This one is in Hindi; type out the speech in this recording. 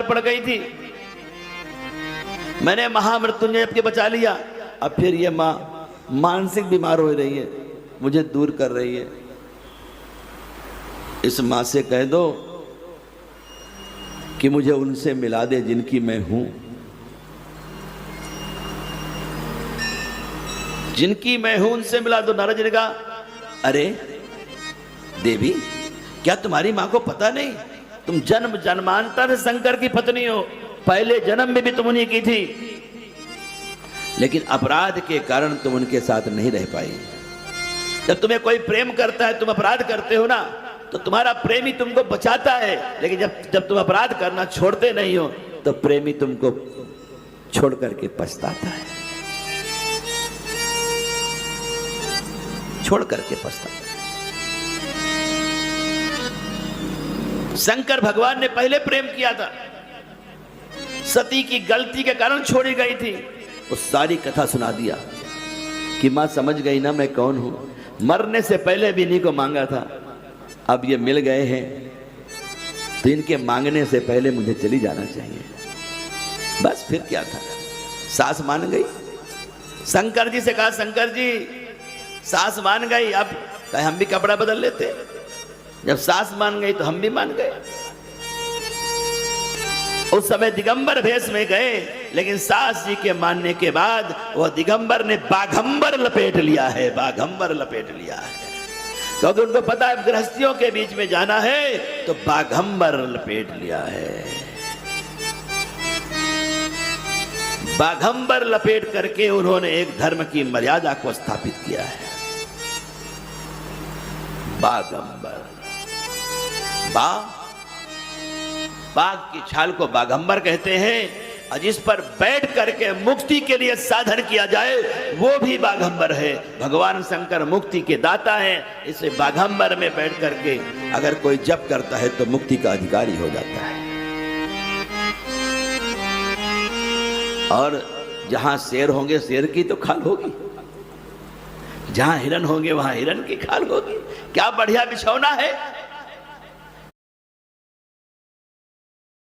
पड़ गई थी, मैंने महामृत्युंजय जप के बचा लिया। अब फिर ये माँ मानसिक बीमार हो रही है, मुझे दूर कर रही है। इस माँ से कह दो कि मुझे उनसे मिला दे जिनकी मैं हूं, जिनकी मैं हूं उनसे मिला दो। नारद जी ने कहा, अरे देवी, क्या तुम्हारी मां को पता नहीं? तुम जन्म जन्मांतर शंकर की पत्नी हो, पहले जन्म में भी तुम उन्हीं की थी, लेकिन अपराध के कारण तुम उनके साथ नहीं रह पाई। जब तुम्हें कोई प्रेम करता है, तुम अपराध करते हो ना, तो तुम्हारा प्रेमी तुमको बचाता है, लेकिन जब तुम अपराध करना छोड़ते नहीं हो तो प्रेमी तुमको छोड़ करके पछताता है, छोड़ करके पछताता है। शंकर भगवान ने पहले प्रेम किया था, सती की गलती के कारण छोड़ी गई थी, वो सारी कथा सुना दिया कि मां समझ गई ना मैं कौन हूं, मरने से पहले भी इन्हीं को मांगा था, अब ये मिल गए हैं तो इनके मांगने से पहले मुझे चली जाना चाहिए। बस फिर क्या था, सास मान गई। शंकर जी से कहा, शंकर जी सास मान गई, अब कहे हम भी कपड़ा बदल लेते। जब सास मान गई तो हम भी मान गए। उस समय दिगंबर भेष में गए, लेकिन सास जी के मानने के बाद वह दिगंबर ने बाघंबर लपेट लिया है, बाघंबर लपेट लिया है, क्योंकि उनको पता है गृहस्थियों के बीच में जाना है, तो बाघंबर लपेट लिया है। बाघंबर लपेट करके उन्होंने एक धर्म की मर्यादा को स्थापित किया है। बाघंबर, बाघ की छाल को बाघंबर कहते हैं, और जिस पर बैठ करके मुक्ति के लिए साधन किया जाए वो भी बाघंबर है। भगवान शंकर मुक्ति के दाता हैं, इसे बाघंबर में बैठ करके अगर कोई जप करता है तो मुक्ति का अधिकारी हो जाता है। और जहां शेर होंगे शेर की तो खाल होगी, जहां हिरन होंगे वहां हिरन की खाल होगी। क्या बढ़िया बिछौना है।